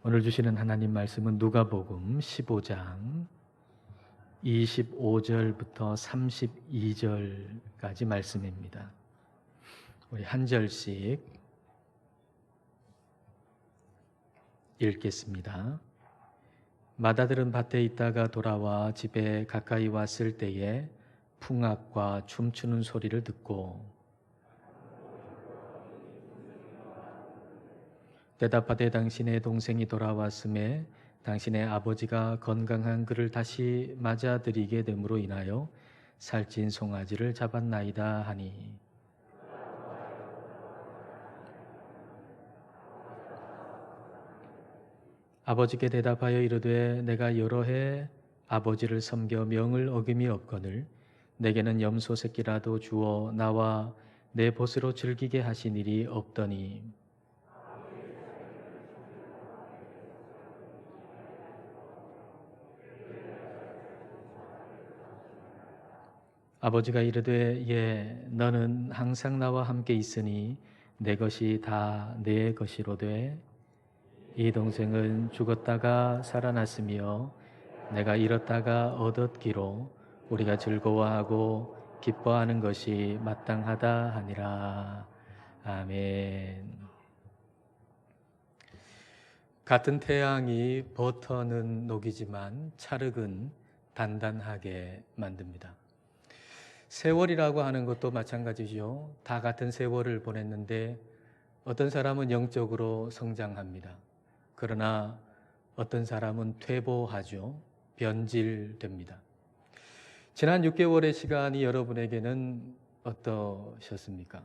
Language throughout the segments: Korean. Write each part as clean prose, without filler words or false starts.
오늘 주시는 하나님 말씀은 누가복음 15장 25절부터 32절까지 말씀입니다. 우리 한 절씩 읽겠습니다. 마다들은 밭에 있다가 돌아와 집에 가까이 왔을 때에 풍악과 춤추는 소리를 듣고 대답하되 당신의 동생이 돌아왔음에 당신의 아버지가 건강한 그를 다시 맞아들이게 됨으로 인하여 살찐 송아지를 잡았나이다 하니 아버지께 대답하여 이르되 내가 여러 해 아버지를 섬겨 명을 어김이 없거늘 내게는 염소 새끼라도 주어 나와 내 벗으로 즐기게 하신 일이 없더니 아버지가 이르되 예 너는 항상 나와 함께 있으니 내 것이 다 내 것이로되 이 동생은 죽었다가 살아났으며 내가 잃었다가 얻었기로 우리가 즐거워하고 기뻐하는 것이 마땅하다 하니라. 아멘. 같은 태양이 버터는 녹이지만 찰흙은 단단하게 만듭니다. 세월이라고 하는 것도 마찬가지죠. 다 같은 세월을 보냈는데 어떤 사람은 영적으로 성장합니다. 그러나 어떤 사람은 퇴보하죠. 변질됩니다. 지난 6개월의 시간이 여러분에게는 어떠셨습니까?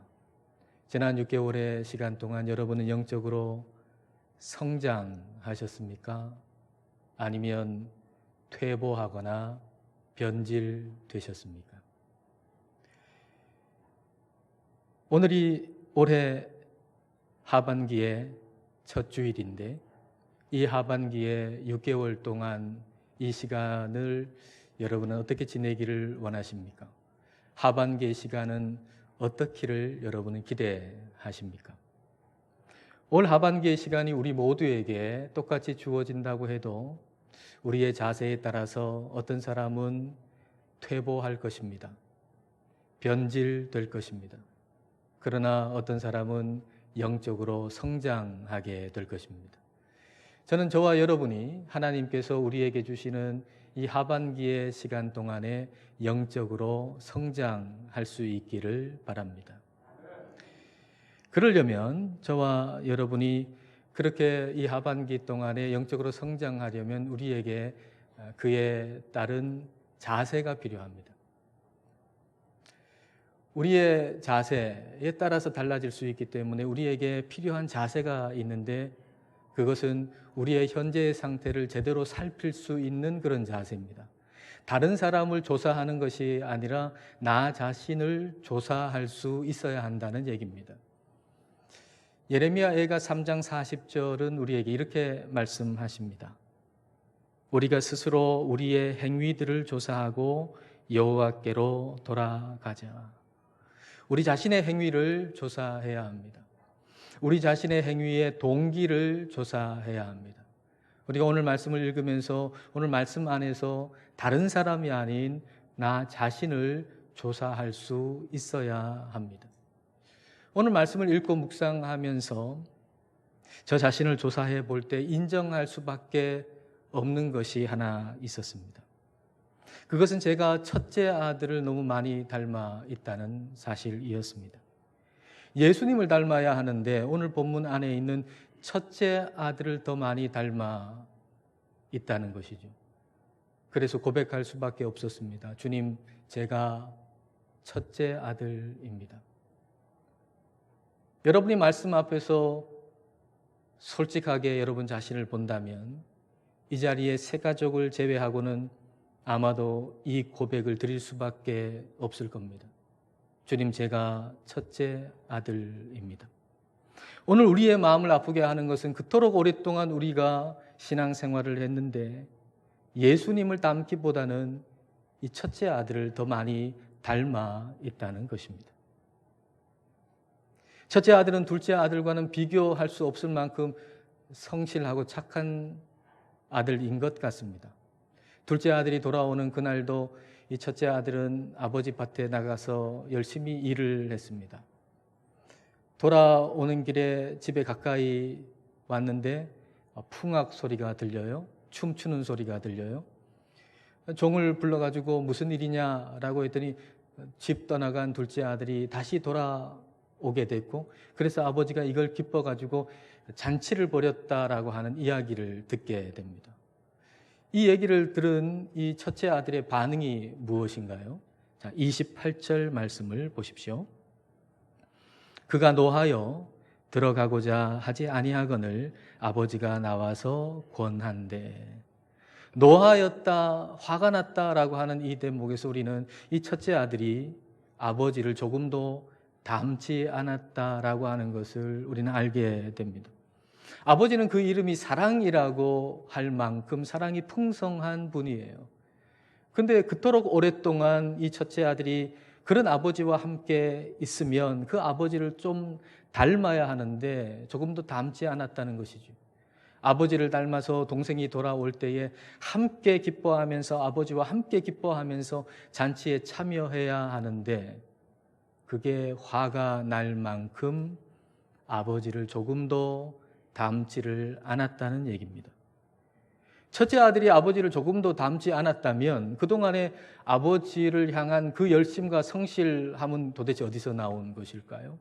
지난 6개월의 시간 동안 여러분은 영적으로 성장하셨습니까? 아니면 퇴보하거나 변질되셨습니까? 오늘이 올해 하반기의 첫 주일인데 이 하반기에 6개월 동안 이 시간을 여러분은 어떻게 지내기를 원하십니까? 하반기의 시간은 어떻기를 여러분은 기대하십니까? 올 하반기의 시간이 우리 모두에게 똑같이 주어진다고 해도 우리의 자세에 따라서 어떤 사람은 퇴보할 것입니다. 변질될 것입니다. 그러나 어떤 사람은 영적으로 성장하게 될 것입니다. 저는 저와 여러분이 하나님께서 우리에게 주시는 이 하반기의 시간 동안에 영적으로 성장할 수 있기를 바랍니다. 그러려면 저와 여러분이 그렇게 이 하반기 동안에 영적으로 성장하려면 우리에게 그에 따른 자세가 필요합니다. 우리의 자세에 따라서 달라질 수 있기 때문에 우리에게 필요한 자세가 있는데 그것은 우리의 현재의 상태를 제대로 살필 수 있는 그런 자세입니다. 다른 사람을 조사하는 것이 아니라 나 자신을 조사할 수 있어야 한다는 얘기입니다. 예레미야애가 3장 40절은 우리에게 이렇게 말씀하십니다. 우리가 스스로 우리의 행위들을 조사하고 여호와께로 돌아가자. 우리 자신의 행위를 조사해야 합니다. 우리 자신의 행위의 동기를 조사해야 합니다. 우리가 오늘 말씀을 읽으면서 오늘 말씀 안에서 다른 사람이 아닌 나 자신을 조사할 수 있어야 합니다. 오늘 말씀을 읽고 묵상하면서 저 자신을 조사해 볼 때 인정할 수밖에 없는 것이 하나 있었습니다. 그것은 제가 첫째 아들을 너무 많이 닮아 있다는 사실이었습니다. 예수님을 닮아야 하는데 오늘 본문 안에 있는 첫째 아들을 더 많이 닮아 있다는 것이죠. 그래서 고백할 수밖에 없었습니다. 주님, 제가 첫째 아들입니다. 여러분이 말씀 앞에서 솔직하게 여러분 자신을 본다면 이 자리에 새 가족을 제외하고는 아마도 이 고백을 드릴 수밖에 없을 겁니다. 주님, 제가 첫째 아들입니다. 오늘 우리의 마음을 아프게 하는 것은 그토록 오랫동안 우리가 신앙생활을 했는데 예수님을 닮기보다는 이 첫째 아들을 더 많이 닮아 있다는 것입니다. 첫째 아들은 둘째 아들과는 비교할 수 없을 만큼 성실하고 착한 아들인 것 같습니다. 둘째 아들이 돌아오는 그날도 이 첫째 아들은 아버지 밭에 나가서 열심히 일을 했습니다. 돌아오는 길에 집에 가까이 왔는데 풍악 소리가 들려요. 춤추는 소리가 들려요. 종을 불러가지고 무슨 일이냐라고 했더니 집 떠나간 둘째 아들이 다시 돌아오게 됐고, 그래서 아버지가 이걸 기뻐가지고 잔치를 벌였다라고 하는 이야기를 듣게 됩니다. 이 얘기를 들은 이 첫째 아들의 반응이 무엇인가요? 자, 28절 말씀을 보십시오. 그가 노하여 들어가고자 하지 아니하거늘 아버지가 나와서 권한대. 노하였다, 화가 났다라고 하는 이 대목에서 우리는 이 첫째 아들이 아버지를 조금도 닮지 않았다라고 하는 것을 우리는 알게 됩니다. 아버지는 그 이름이 사랑이라고 할 만큼 사랑이 풍성한 분이에요. 근데 그토록 오랫동안 이 첫째 아들이 그런 아버지와 함께 있으면 그 아버지를 좀 닮아야 하는데 조금도 닮지 않았다는 것이죠. 아버지를 닮아서 동생이 돌아올 때에 함께 기뻐하면서 아버지와 함께 기뻐하면서 잔치에 참여해야 하는데 그게 화가 날 만큼 아버지를 조금도 닮지를 않았다는 얘기입니다. 첫째 아들이 아버지를 조금도 닮지 않았다면 그동안에 아버지를 향한 그 열심과 성실함은 도대체 어디서 나온 것일까요?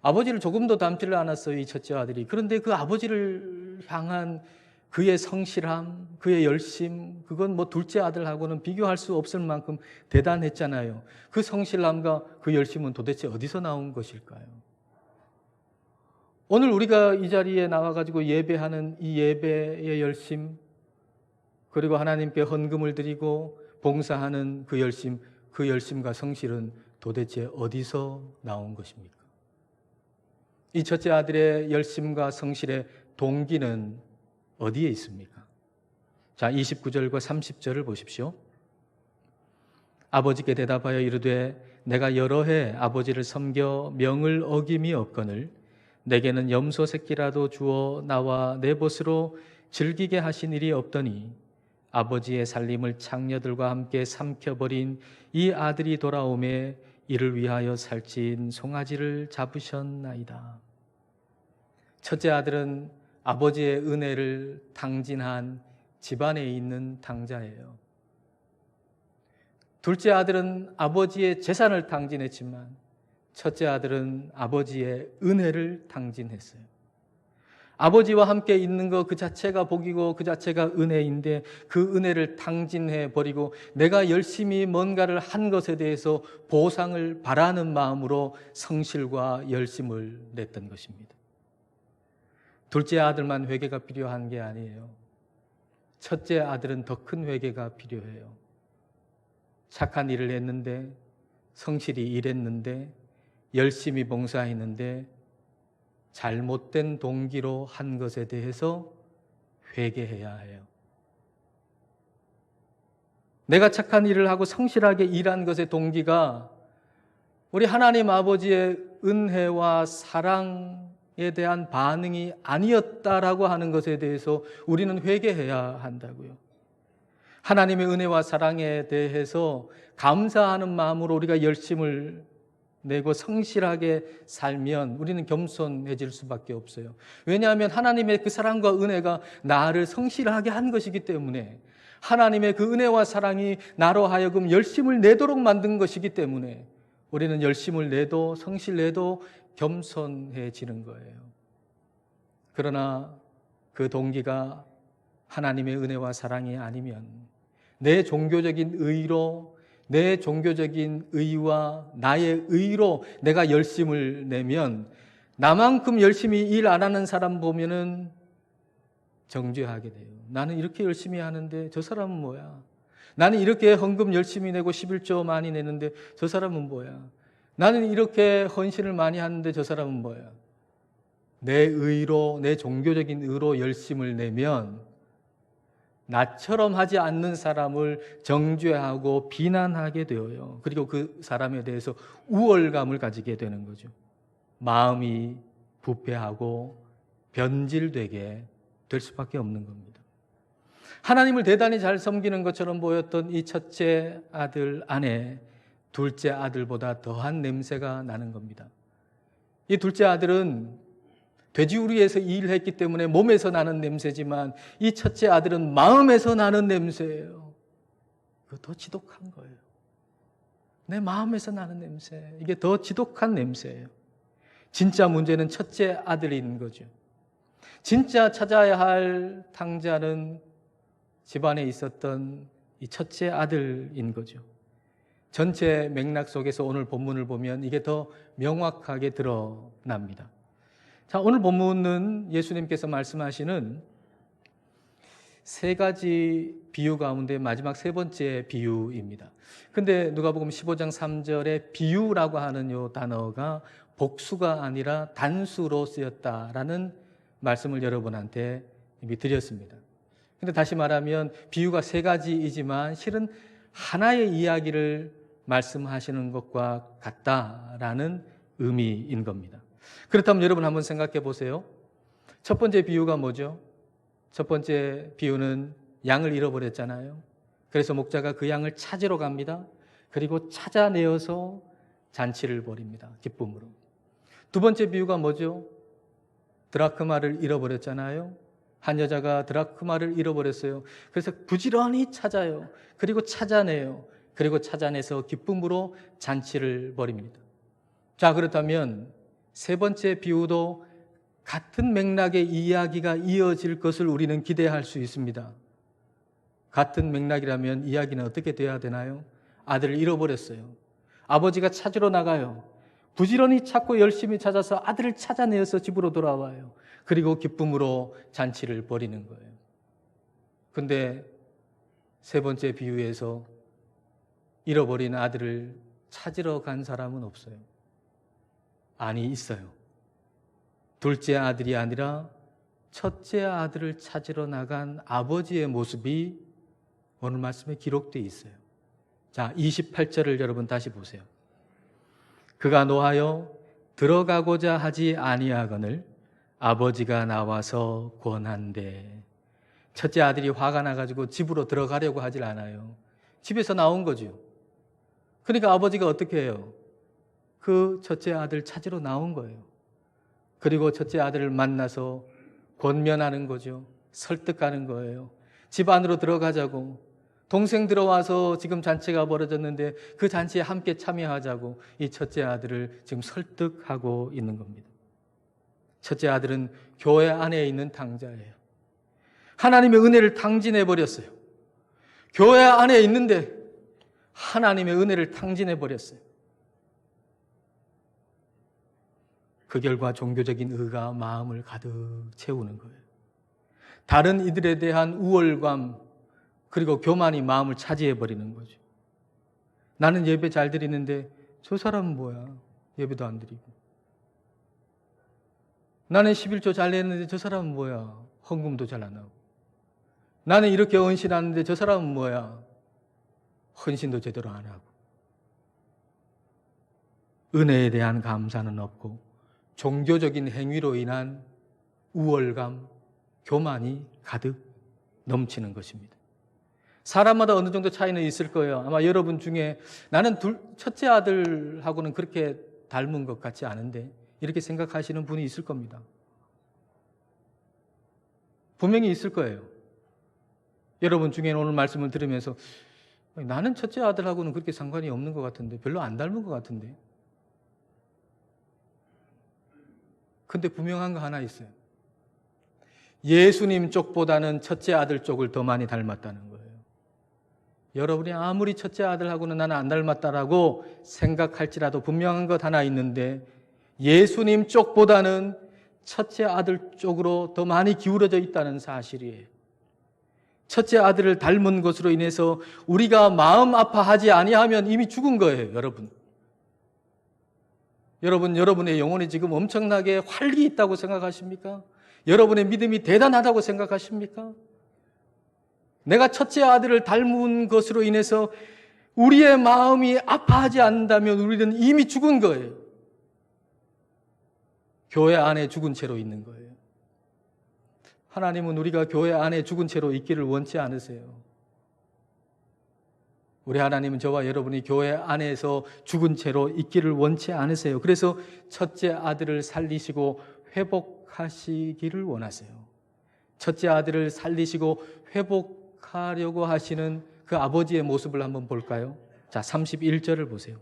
아버지를 조금도 닮지를 않았어요, 이 첫째 아들이. 그런데 그 아버지를 향한 그의 성실함, 그의 열심, 그건 뭐 둘째 아들하고는 비교할 수 없을 만큼 대단했잖아요. 그 성실함과 그 열심은 도대체 어디서 나온 것일까요? 오늘 우리가 이 자리에 나와가지고 예배하는 이 예배의 열심, 그리고 하나님께 헌금을 드리고 봉사하는 그 열심과 성실은 도대체 어디서 나온 것입니까? 이 첫째 아들의 열심과 성실의 동기는 어디에 있습니까? 자, 29절과 30절을 보십시오. 아버지께 대답하여 이르되 내가 여러 해 아버지를 섬겨 명을 어김이 없거늘 내게는 염소 새끼라도 주어 나와 내 벗으로 즐기게 하신 일이 없더니 아버지의 살림을 창녀들과 함께 삼켜버린 이 아들이 돌아오매 이를 위하여 살찐 송아지를 잡으셨나이다. 첫째 아들은 아버지의 은혜를 탕진한 집안에 있는 당자예요. 둘째 아들은 아버지의 재산을 탕진했지만 첫째 아들은 아버지의 은혜를 탕진했어요. 아버지와 함께 있는 것 그 자체가 복이고 그 자체가 은혜인데 그 은혜를 탕진해 버리고 내가 열심히 뭔가를 한 것에 대해서 보상을 바라는 마음으로 성실과 열심을 냈던 것입니다. 둘째 아들만 회개가 필요한 게 아니에요. 첫째 아들은 더 큰 회개가 필요해요. 착한 일을 했는데, 성실히 일했는데, 열심히 봉사했는데 잘못된 동기로 한 것에 대해서 회개해야 해요. 내가 착한 일을 하고 성실하게 일한 것의 동기가 우리 하나님 아버지의 은혜와 사랑에 대한 반응이 아니었다라고 하는 것에 대해서 우리는 회개해야 한다고요. 하나님의 은혜와 사랑에 대해서 감사하는 마음으로 우리가 열심을 내고 성실하게 살면 우리는 겸손해질 수밖에 없어요. 왜냐하면 하나님의 그 사랑과 은혜가 나를 성실하게 한 것이기 때문에, 하나님의 그 은혜와 사랑이 나로 하여금 열심을 내도록 만든 것이기 때문에 우리는 열심을 내도 성실 내도 겸손해지는 거예요. 그러나 그 동기가 하나님의 은혜와 사랑이 아니면 내 종교적인 의로, 내 종교적인 의와 나의 의로 내가 열심을 내면 나만큼 열심히 일 안 하는 사람 보면은 정죄하게 돼요. 나는 이렇게 열심히 하는데 저 사람은 뭐야? 나는 이렇게 헌금 열심히 내고 11조 많이 내는데 저 사람은 뭐야? 나는 이렇게 헌신을 많이 하는데 저 사람은 뭐야? 내 의로, 내 종교적인 의로 열심을 내면 나처럼 하지 않는 사람을 정죄하고 비난하게 되어요. 그리고 그 사람에 대해서 우월감을 가지게 되는 거죠. 마음이 부패하고 변질되게 될 수밖에 없는 겁니다. 하나님을 대단히 잘 섬기는 것처럼 보였던 이 첫째 아들 안에 둘째 아들보다 더한 냄새가 나는 겁니다. 이 둘째 아들은 돼지우리에서 일했기 때문에 몸에서 나는 냄새지만 이 첫째 아들은 마음에서 나는 냄새예요. 그거 더 지독한 거예요. 내 마음에서 나는 냄새, 이게 더 지독한 냄새예요. 진짜 문제는 첫째 아들인 거죠. 진짜 찾아야 할 탕자는 집안에 있었던 이 첫째 아들인 거죠. 전체 맥락 속에서 오늘 본문을 보면 이게 더 명확하게 드러납니다. 자, 오늘 본문은 예수님께서 말씀하시는 세 가지 비유 가운데 마지막 세 번째 비유입니다. 근데 누가복음 15장 3절에 비유라고 하는 이 단어가 복수가 아니라 단수로 쓰였다라는 말씀을 여러분한테 이미 드렸습니다. 근데 다시 말하면 비유가 세 가지이지만 실은 하나의 이야기를 말씀하시는 것과 같다라는 의미인 겁니다. 그렇다면 여러분 한번 생각해 보세요. 첫 번째 비유가 뭐죠? 첫 번째 비유는 양을 잃어버렸잖아요. 그래서 목자가 그 양을 찾으러 갑니다. 그리고 찾아내어서 잔치를 벌입니다. 기쁨으로. 두 번째 비유가 뭐죠? 드라크마를 잃어버렸잖아요. 한 여자가 드라크마를 잃어버렸어요. 그래서 부지런히 찾아요. 그리고 찾아내요. 그리고 찾아내서 기쁨으로 잔치를 벌입니다. 자, 그렇다면 세 번째 비유도 같은 맥락의 이야기가 이어질 것을 우리는 기대할 수 있습니다. 같은 맥락이라면 이야기는 어떻게 돼야 되나요? 아들을 잃어버렸어요. 아버지가 찾으러 나가요. 부지런히 찾고 열심히 찾아서 아들을 찾아내어서 집으로 돌아와요. 그리고 기쁨으로 잔치를 벌이는 거예요. 근데 세 번째 비유에서 잃어버린 아들을 찾으러 간 사람은 없어요. 아니, 있어요. 둘째 아들이 아니라 첫째 아들을 찾으러 나간 아버지의 모습이 오늘 말씀에 기록되어 있어요. 자, 28절을 여러분 다시 보세요. 그가 노하여 들어가고자 하지 아니하거늘 아버지가 나와서 권한대. 첫째 아들이 화가 나가지고 집으로 들어가려고 하질 않아요. 집에서 나온 거죠. 그러니까 아버지가 어떻게 해요? 그 첫째 아들 찾으러 나온 거예요. 그리고 첫째 아들을 만나서 권면하는 거죠. 설득하는 거예요. 집 안으로 들어가자고. 동생 들어와서 지금 잔치가 벌어졌는데 그 잔치에 함께 참여하자고 이 첫째 아들을 지금 설득하고 있는 겁니다. 첫째 아들은 교회 안에 있는 탕자예요. 하나님의 은혜를 탕진해버렸어요. 교회 안에 있는데 하나님의 은혜를 탕진해버렸어요. 그 결과 종교적인 의가 마음을 가득 채우는 거예요. 다른 이들에 대한 우월감 그리고 교만이 마음을 차지해버리는 거죠. 나는 예배 잘 드리는데 저 사람은 뭐야? 예배도 안 드리고. 나는 11조 잘 내는데 저 사람은 뭐야? 헌금도 잘 안 하고. 나는 이렇게 헌신하는데 저 사람은 뭐야? 헌신도 제대로 안 하고. 은혜에 대한 감사는 없고 종교적인 행위로 인한 우월감, 교만이 가득 넘치는 것입니다. 사람마다 어느 정도 차이는 있을 거예요. 아마 여러분 중에 나는 첫째 아들하고는 그렇게 닮은 것 같지 않은데 이렇게 생각하시는 분이 있을 겁니다. 분명히 있을 거예요. 여러분 중에는 오늘 말씀을 들으면서 나는 첫째 아들하고는 그렇게 상관이 없는 것 같은데 별로 안 닮은 것 같은데. 근데 분명한 거 하나 있어요. 예수님 쪽보다는 첫째 아들 쪽을 더 많이 닮았다는 거예요. 여러분이 아무리 첫째 아들하고는 나는 안 닮았다라고 생각할지라도 분명한 것 하나 있는데 예수님 쪽보다는 첫째 아들 쪽으로 더 많이 기울어져 있다는 사실이에요. 첫째 아들을 닮은 것으로 인해서 우리가 마음 아파하지 아니하면 이미 죽은 거예요, 여러분. 여러분의 영혼이 지금 엄청나게 활기 있다고 생각하십니까? 여러분의 믿음이 대단하다고 생각하십니까? 내가 첫째 아들을 닮은 것으로 인해서 우리의 마음이 아파하지 않는다면 우리는 이미 죽은 거예요. 교회 안에 죽은 채로 있는 거예요. 하나님은 우리가 교회 안에 죽은 채로 있기를 원치 않으세요. 우리 하나님은 저와 여러분이 교회 안에서 죽은 채로 있기를 원치 않으세요. 그래서 첫째 아들을 살리시고 회복하시기를 원하세요. 첫째 아들을 살리시고 회복하려고 하시는 그 아버지의 모습을 한번 볼까요? 자, 31절을 보세요.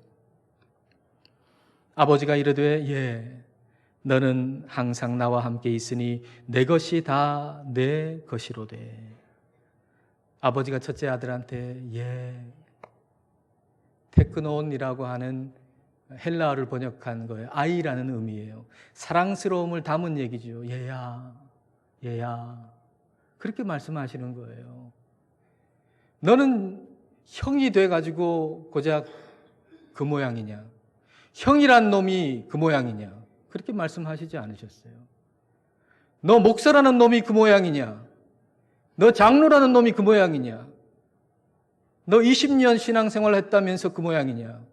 아버지가 이르되 예, 너는 항상 나와 함께 있으니 내 것이 다 내 것이로되. 아버지가 첫째 아들한테 예, 테크논이라고 하는 헬라어를 번역한 거예요. 아이라는 의미예요. 사랑스러움을 담은 얘기죠. 얘야, 얘야. 그렇게 말씀하시는 거예요. 너는 형이 돼가지고 고작 그 모양이냐? 형이란 놈이 그 모양이냐? 그렇게 말씀하시지 않으셨어요. 너 목사라는 놈이 그 모양이냐? 너 장로라는 놈이 그 모양이냐? 너 20년 신앙생활 했다면서 그 모양이냐?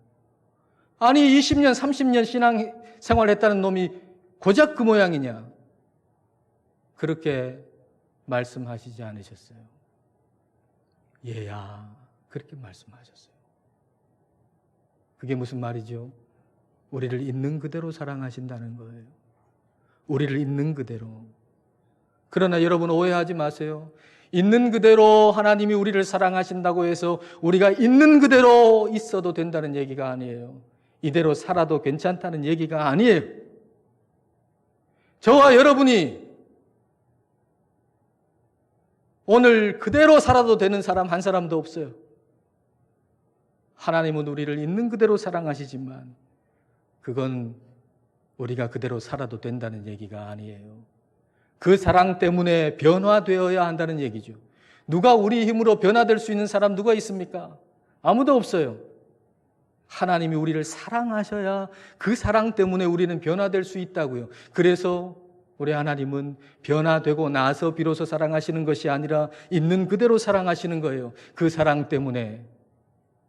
아니 20년, 30년 신앙생활 했다는 놈이 고작 그 모양이냐? 그렇게 말씀하시지 않으셨어요. 얘야, 그렇게 말씀하셨어요. 그게 무슨 말이죠? 우리를 있는 그대로 사랑하신다는 거예요. 우리를 있는 그대로. 그러나 여러분 오해하지 마세요. 있는 그대로 하나님이 우리를 사랑하신다고 해서 우리가 있는 그대로 있어도 된다는 얘기가 아니에요. 이대로 살아도 괜찮다는 얘기가 아니에요. 저와 여러분이 오늘 그대로 살아도 되는 사람 한 사람도 없어요. 하나님은 우리를 있는 그대로 사랑하시지만 그건 우리가 그대로 살아도 된다는 얘기가 아니에요. 그 사랑 때문에 변화되어야 한다는 얘기죠. 누가 우리 힘으로 변화될 수 있는 사람 누가 있습니까? 아무도 없어요. 하나님이 우리를 사랑하셔야 그 사랑 때문에 우리는 변화될 수 있다고요. 그래서 우리 하나님은 변화되고 나서 비로소 사랑하시는 것이 아니라 있는 그대로 사랑하시는 거예요. 그 사랑 때문에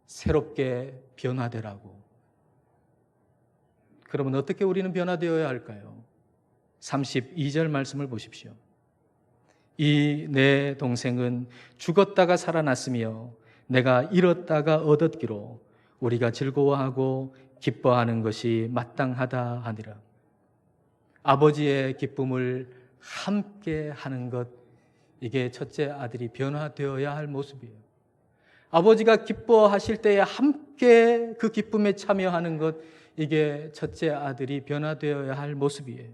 새롭게 변화되라고. 그러면 어떻게 우리는 변화되어야 할까요? 32절 말씀을 보십시오. 이 내 동생은 죽었다가 살아났으며 내가 잃었다가 얻었기로 우리가 즐거워하고 기뻐하는 것이 마땅하다 하니라. 아버지의 기쁨을 함께 하는 것, 이게 첫째 아들이 변화되어야 할 모습이에요. 아버지가 기뻐하실 때에 함께 그 기쁨에 참여하는 것, 이게 첫째 아들이 변화되어야 할 모습이에요.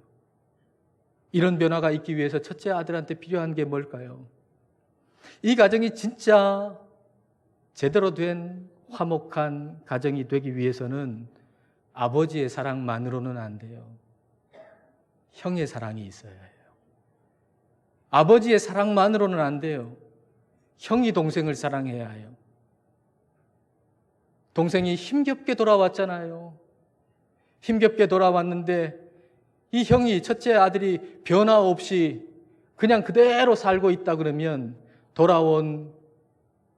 이런 변화가 있기 위해서 첫째 아들한테 필요한 게 뭘까요? 이 가정이 진짜 제대로 된 화목한 가정이 되기 위해서는 아버지의 사랑만으로는 안 돼요. 형의 사랑이 있어야 해요. 아버지의 사랑만으로는 안 돼요. 형이 동생을 사랑해야 해요. 동생이 힘겹게 돌아왔잖아요. 힘겹게 돌아왔는데 이 형이, 첫째 아들이 변화 없이 그냥 그대로 살고 있다 그러면 돌아온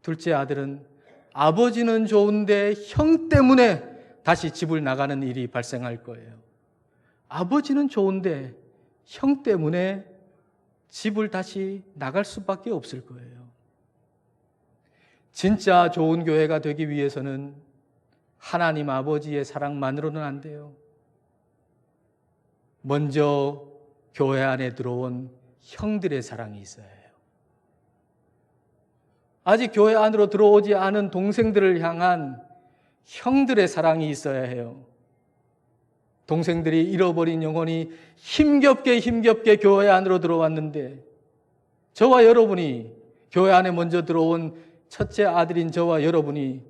둘째 아들은 아버지는 좋은데 형 때문에 다시 집을 나가는 일이 발생할 거예요. 아버지는 좋은데 형 때문에 집을 다시 나갈 수밖에 없을 거예요. 진짜 좋은 교회가 되기 위해서는 하나님 아버지의 사랑만으로는 안 돼요. 먼저 교회 안에 들어온 형들의 사랑이 있어야 해요. 아직 교회 안으로 들어오지 않은 동생들을 향한 형들의 사랑이 있어야 해요. 동생들이 잃어버린 영혼이 힘겹게 교회 안으로 들어왔는데 저와 여러분이, 교회 안에 먼저 들어온 첫째 아들인 저와 여러분이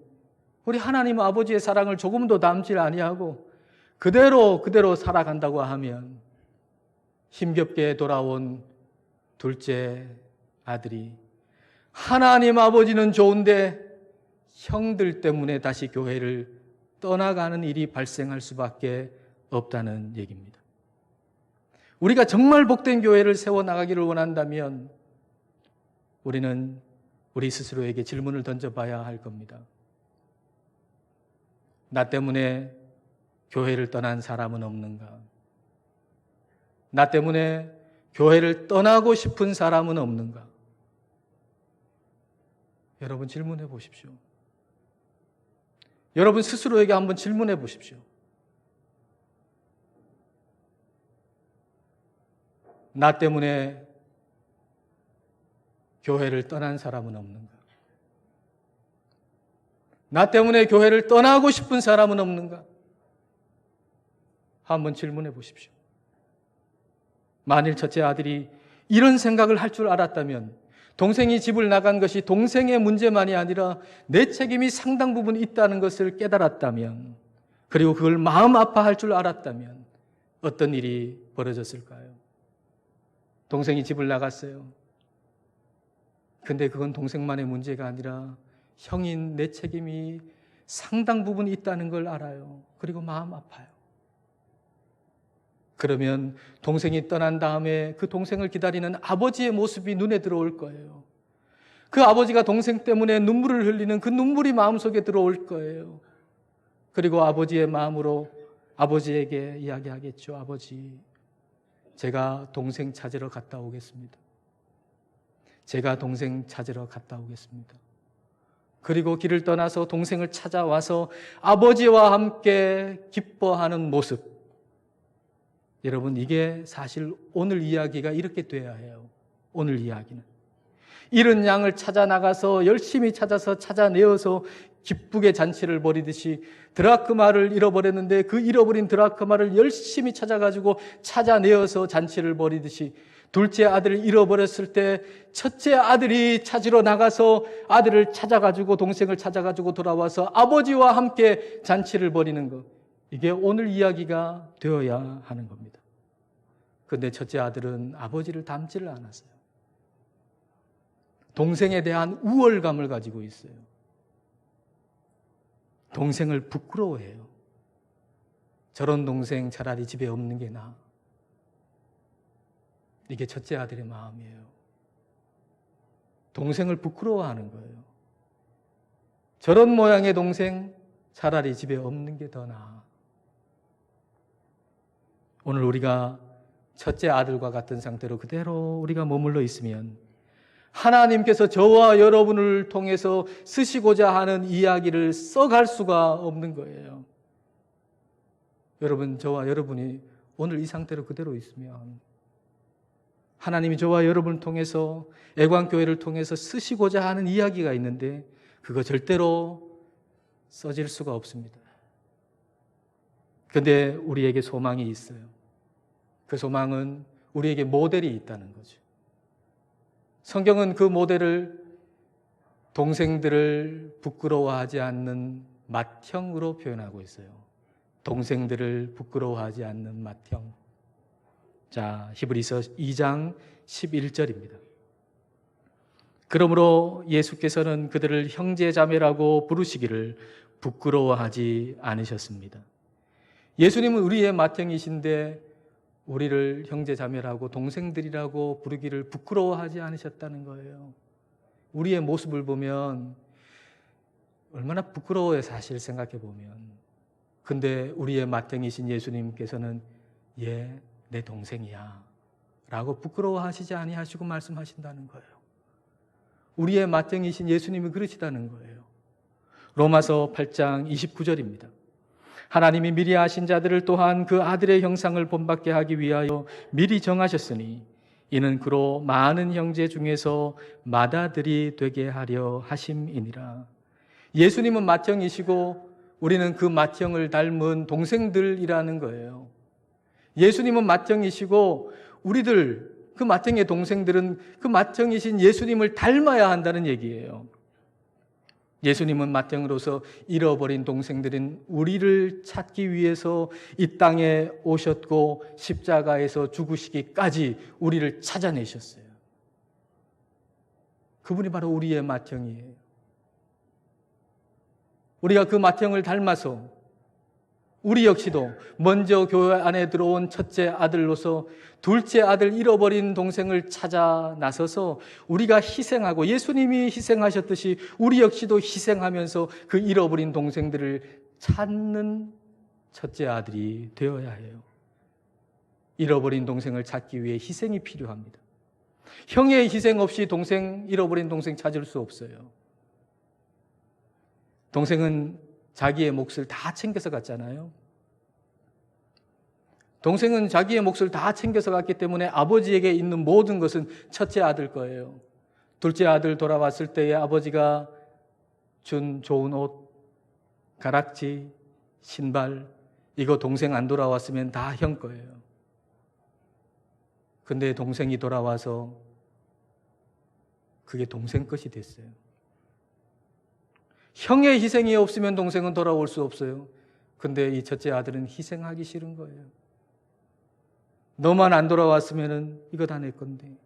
우리 하나님 아버지의 사랑을 조금도 남지 아니하고 그대로 살아간다고 하면 힘겹게 돌아온 둘째 아들이 하나님 아버지는 좋은데 형들 때문에 다시 교회를 떠나가는 일이 발생할 수밖에 없다는 얘기입니다. 우리가 정말 복된 교회를 세워나가기를 원한다면 우리는 우리 스스로에게 질문을 던져봐야 할 겁니다. 나 때문에 교회를 떠난 사람은 없는가? 나 때문에 교회를 떠나고 싶은 사람은 없는가? 여러분 질문해 보십시오. 여러분 스스로에게 한번 질문해 보십시오. 나 때문에 교회를 떠난 사람은 없는가? 나 때문에 교회를 떠나고 싶은 사람은 없는가? 한번 질문해 보십시오. 만일 첫째 아들이 이런 생각을 할 줄 알았다면, 동생이 집을 나간 것이 동생의 문제만이 아니라 내 책임이 상당 부분 있다는 것을 깨달았다면, 그리고 그걸 마음 아파할 줄 알았다면 어떤 일이 벌어졌을까요? 동생이 집을 나갔어요. 근데 그건 동생만의 문제가 아니라 형인 내 책임이 상당 부분 있다는 걸 알아요. 그리고 마음 아파요. 그러면 동생이 떠난 다음에 그 동생을 기다리는 아버지의 모습이 눈에 들어올 거예요. 그 아버지가 동생 때문에 눈물을 흘리는 그 눈물이 마음속에 들어올 거예요. 그리고 아버지의 마음으로 아버지에게 이야기하겠죠. 아버지, 제가 동생 찾으러 갔다 오겠습니다. 제가 동생 찾으러 갔다 오겠습니다. 그리고 길을 떠나서 동생을 찾아와서 아버지와 함께 기뻐하는 모습. 여러분, 이게 사실 오늘 이야기가 이렇게 돼야 해요. 오늘 이야기는. 잃은 양을 찾아 나가서 열심히 찾아서 찾아내어서 기쁘게 잔치를 벌이듯이 드라크마를 잃어버렸는데 그 잃어버린 드라크마를 열심히 찾아가지고 찾아내어서 잔치를 벌이듯이 둘째 아들을 잃어버렸을 때 첫째 아들이 찾으러 나가서 아들을 찾아가지고 동생을 찾아가지고 돌아와서 아버지와 함께 잔치를 벌이는 것. 이게 오늘 이야기가 되어야 하는 겁니다. 그런데 첫째 아들은 아버지를 닮지를 않았어요. 동생에 대한 우월감을 가지고 있어요. 동생을 부끄러워해요. 저런 동생 차라리 집에 없는 게 나아. 이게 첫째 아들의 마음이에요. 동생을 부끄러워하는 거예요. 저런 모양의 동생 차라리 집에 없는 게 더 나아. 오늘 우리가 첫째 아들과 같은 상태로 그대로 우리가 머물러 있으면 하나님께서 저와 여러분을 통해서 쓰시고자 하는 이야기를 써갈 수가 없는 거예요. 여러분, 저와 여러분이 오늘 이 상태로 그대로 있으면 하나님이 저와 여러분을 통해서 애광교회를 통해서 쓰시고자 하는 이야기가 있는데 그거 절대로 써질 수가 없습니다. 그런데 우리에게 소망이 있어요. 그 소망은 우리에게 모델이 있다는 거죠. 성경은 그 모델을 동생들을 부끄러워하지 않는 맏형으로 표현하고 있어요. 동생들을 부끄러워하지 않는 맏형. 자, 히브리서 2장 11절입니다. 그러므로 예수께서는 그들을 형제자매라고 부르시기를 부끄러워하지 않으셨습니다. 예수님은 우리의 맏형이신데 우리를 형제자매라고 동생들이라고 부르기를 부끄러워하지 않으셨다는 거예요. 우리의 모습을 보면 얼마나 부끄러워요, 사실 생각해 보면. 근데 우리의 맏형이신 예수님께서는 얘 내 동생이야 라고 부끄러워하시지 아니하시고 말씀하신다는 거예요. 우리의 맏형이신 예수님이 그러시다는 거예요. 로마서 8장 29절입니다. 하나님이 미리 아신 자들을 또한 그 아들의 형상을 본받게 하기 위하여 미리 정하셨으니 이는 그로 많은 형제 중에서 맏아들이 되게 하려 하심이니라. 예수님은 맏형이시고 우리는 그 맏형을 닮은 동생들이라는 거예요. 예수님은 맏형이시고 우리들 그 맏형의 동생들은 그 맏형이신 예수님을 닮아야 한다는 얘기예요. 예수님은 맏형으로서 잃어버린 동생들인 우리를 찾기 위해서 이 땅에 오셨고 십자가에서 죽으시기까지 우리를 찾아내셨어요. 그분이 바로 우리의 맏형이에요. 우리가 그 맏형을 닮아서 우리 역시도 먼저 교회 안에 들어온 첫째 아들로서 둘째 아들 잃어버린 동생을 찾아 나서서 우리가 희생하고 예수님이 희생하셨듯이 우리 역시도 희생하면서 그 잃어버린 동생들을 찾는 첫째 아들이 되어야 해요. 잃어버린 동생을 찾기 위해 희생이 필요합니다. 형의 희생 없이 잃어버린 동생 찾을 수 없어요. 동생은 자기의 몫을 다 챙겨서 갔잖아요. 동생은 자기의 몫을 다 챙겨서 갔기 때문에 아버지에게 있는 모든 것은 첫째 아들 거예요. 둘째 아들 돌아왔을 때에 아버지가 준 좋은 옷, 가락지, 신발, 이거 동생 안 돌아왔으면 다 형 거예요. 근데 동생이 돌아와서 그게 동생 것이 됐어요. 형의 희생이 없으면 동생은 돌아올 수 없어요. 근데 이 첫째 아들은 희생하기 싫은 거예요. 너만 안 돌아왔으면 이거 다 내 건데.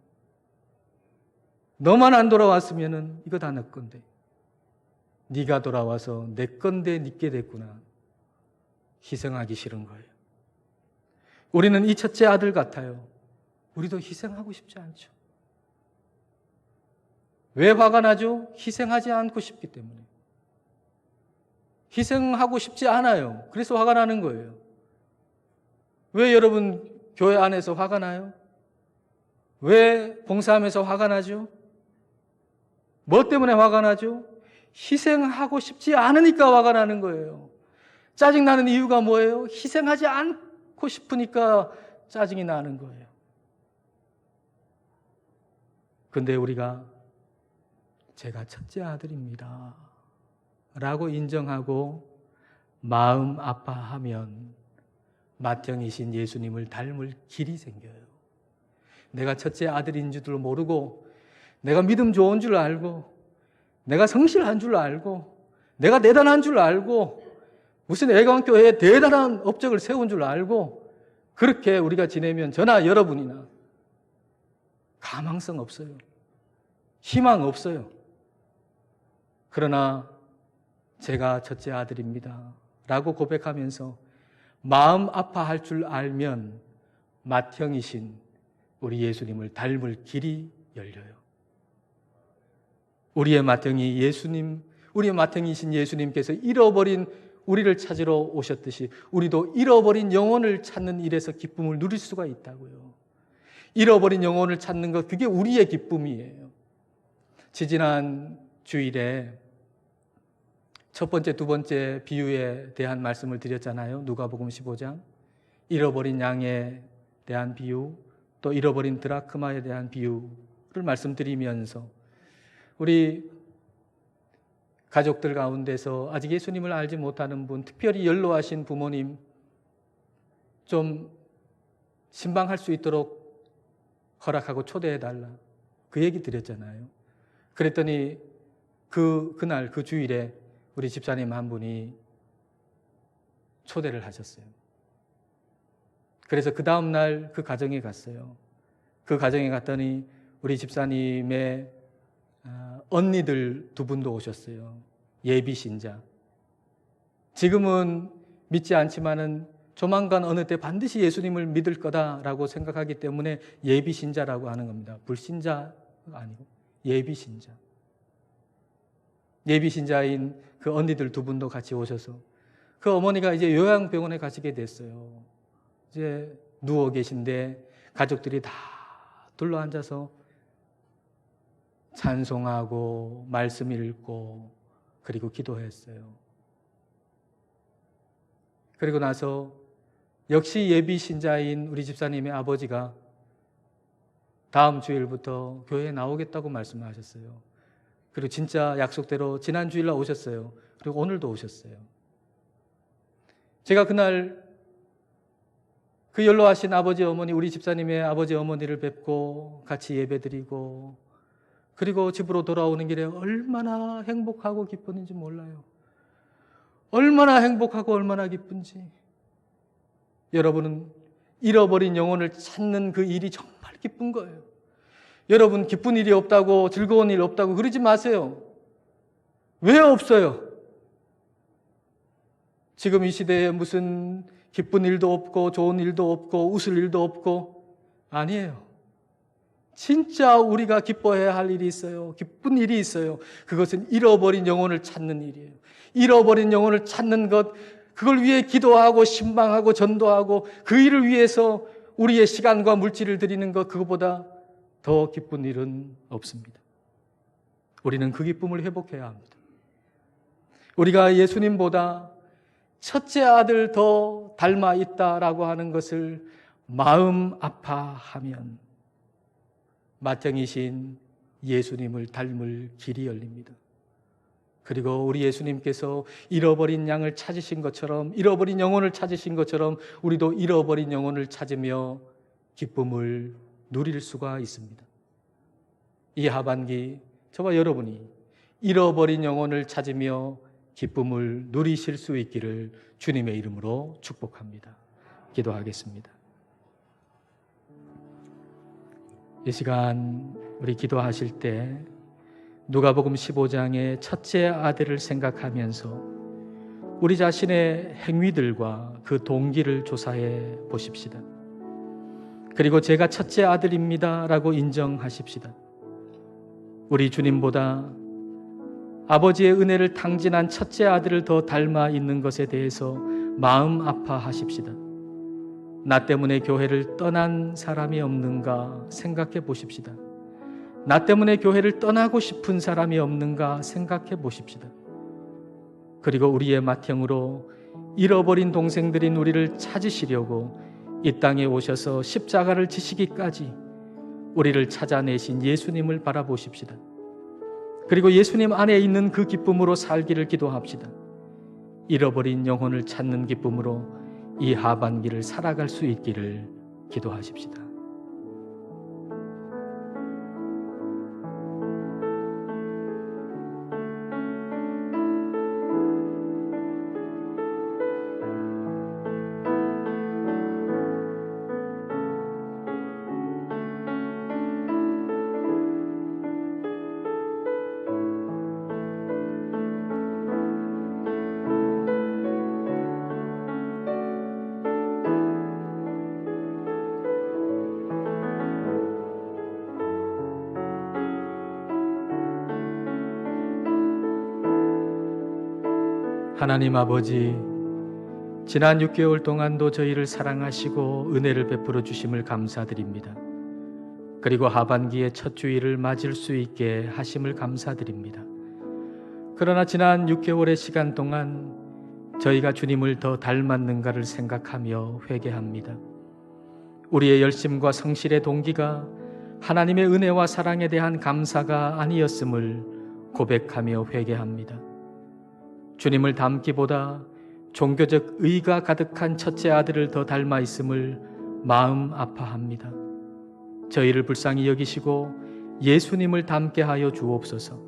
너만 안 돌아왔으면 이거 다 내 건데. 네가 돌아와서 내 건데 네게 됐구나. 희생하기 싫은 거예요. 우리는 이 첫째 아들 같아요. 우리도 희생하고 싶지 않죠. 왜 화가 나죠? 희생하지 않고 싶기 때문에. 희생하고 싶지 않아요. 그래서 화가 나는 거예요. 왜 여러분 교회 안에서 화가 나요? 왜 봉사하면서 화가 나죠? 뭐 때문에 화가 나죠? 희생하고 싶지 않으니까 화가 나는 거예요. 짜증나는 이유가 뭐예요? 희생하지 않고 싶으니까 짜증이 나는 거예요. 근데 우리가 제가 첫째 아들입니다 라고 인정하고 마음 아파하면 맏형이신 예수님을 닮을 길이 생겨요. 내가 첫째 아들인 줄도 모르고 내가 믿음 좋은 줄 알고 내가 성실한 줄 알고 내가 대단한 줄 알고 무슨 애광교회에 대단한 업적을 세운 줄 알고 그렇게 우리가 지내면 저나 여러분이나 가망성 없어요. 희망 없어요. 그러나 제가 첫째 아들입니다 라고 고백하면서 마음 아파할 줄 알면 맏형이신 우리 예수님을 닮을 길이 열려요. 우리의 맏형이 예수님, 우리의 맏형이신 예수님께서 잃어버린 우리를 찾으러 오셨듯이 우리도 잃어버린 영혼을 찾는 일에서 기쁨을 누릴 수가 있다고요. 잃어버린 영혼을 찾는 것, 그게 우리의 기쁨이에요. 지지난 주일에 첫 번째, 두 번째 비유에 대한 말씀을 드렸잖아요. 누가복음 15장. 잃어버린 양에 대한 비유, 또 잃어버린 드라크마에 대한 비유를 말씀드리면서 우리 가족들 가운데서 아직 예수님을 알지 못하는 분, 특별히 연로하신 부모님 좀 신방할 수 있도록 허락하고 초대해달라. 그 얘기 드렸잖아요. 그랬더니 그날 그 주일에 우리 집사님 한 분이 초대를 하셨어요. 그래서 그 다음 날 그 가정에 갔어요. 그 가정에 갔더니 우리 집사님의 언니들 두 분도 오셨어요. 예비 신자. 지금은 믿지 않지만은 조만간 어느 때 반드시 예수님을 믿을 거다라고 생각하기 때문에 예비 신자라고 하는 겁니다. 불신자가 아니고 예비 신자. 예비 신자인 그 언니들 두 분도 같이 오셔서 그 어머니가 이제 요양병원에 가시게 됐어요. 이제 누워 계신데 가족들이 다 둘러앉아서 찬송하고 말씀 읽고 그리고 기도했어요. 그리고 나서 역시 예비 신자인 우리 집사님의 아버지가 다음 주일부터 교회에 나오겠다고 말씀하셨어요. 그리고 진짜 약속대로 지난 주일날 오셨어요. 그리고 오늘도 오셨어요. 제가 그날 그 연로하신 아버지 어머니, 우리 집사님의 아버지 어머니를 뵙고 같이 예배드리고 그리고 집으로 돌아오는 길에 얼마나 행복하고 기뻤는지 몰라요. 얼마나 행복하고 얼마나 기쁜지. 여러분은 잃어버린 영혼을 찾는 그 일이 정말 기쁜 거예요. 여러분 기쁜 일이 없다고, 즐거운 일 없다고 그러지 마세요. 왜 없어요? 지금 이 시대에 무슨 기쁜 일도 없고 좋은 일도 없고 웃을 일도 없고 아니에요. 진짜 우리가 기뻐해야 할 일이 있어요. 기쁜 일이 있어요. 그것은 잃어버린 영혼을 찾는 일이에요. 잃어버린 영혼을 찾는 것, 그걸 위해 기도하고 신방하고 전도하고 그 일을 위해서 우리의 시간과 물질을 드리는 것, 그것보다 더 기쁜 일은 없습니다. 우리는 그 기쁨을 회복해야 합니다. 우리가 예수님보다 첫째 아들 더 닮아 있다라고 하는 것을 마음 아파하면 맏형이신 예수님을 닮을 길이 열립니다. 그리고 우리 예수님께서 잃어버린 양을 찾으신 것처럼, 잃어버린 영혼을 찾으신 것처럼 우리도 잃어버린 영혼을 찾으며 기쁨을 누릴 수가 있습니다. 이 하반기 저와 여러분이 잃어버린 영혼을 찾으며 기쁨을 누리실 수 있기를 주님의 이름으로 축복합니다. 기도하겠습니다. 이 시간 우리 기도하실 때 누가복음 15장의 첫째 아들을 생각하면서 우리 자신의 행위들과 그 동기를 조사해 보십시다. 그리고 제가 첫째 아들입니다 라고 인정하십시다. 우리 주님보다 아버지의 은혜를 탕진한 첫째 아들을 더 닮아 있는 것에 대해서 마음 아파하십시다. 나 때문에 교회를 떠난 사람이 없는가 생각해 보십시다. 나 때문에 교회를 떠나고 싶은 사람이 없는가 생각해 보십시다. 그리고 우리의 맏형으로 잃어버린 동생들인 우리를 찾으시려고 이 땅에 오셔서 십자가를 지시기까지 우리를 찾아내신 예수님을 바라보십시다. 그리고 예수님 안에 있는 그 기쁨으로 살기를 기도합시다. 잃어버린 영혼을 찾는 기쁨으로 이 하반기를 살아갈 수 있기를 기도하십시다. 하나님 아버지, 지난 6개월 동안도 저희를 사랑하시고 은혜를 베풀어 주심을 감사드립니다. 그리고 하반기의 첫 주일을 맞을 수 있게 하심을 감사드립니다. 그러나 지난 6개월의 시간 동안 저희가 주님을 더 닮았는가를 생각하며 회개합니다. 우리의 열심과 성실의 동기가 하나님의 은혜와 사랑에 대한 감사가 아니었음을 고백하며 회개합니다. 주님을 닮기보다 종교적 의가 가득한 첫째 아들을 더 닮아 있음을 마음 아파합니다. 저희를 불쌍히 여기시고 예수님을 닮게 하여 주옵소서.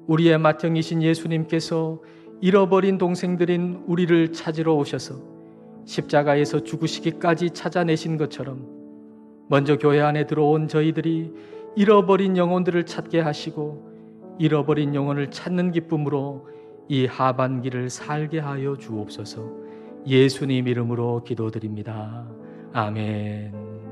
우리의 맏형이신 예수님께서 잃어버린 동생들인 우리를 찾으러 오셔서 십자가에서 죽으시기까지 찾아내신 것처럼 먼저 교회 안에 들어온 저희들이 잃어버린 영혼들을 찾게 하시고 잃어버린 영혼을 찾는 기쁨으로 이 하반기를 살게 하여 주옵소서. 예수님 이름으로 기도드립니다. 아멘.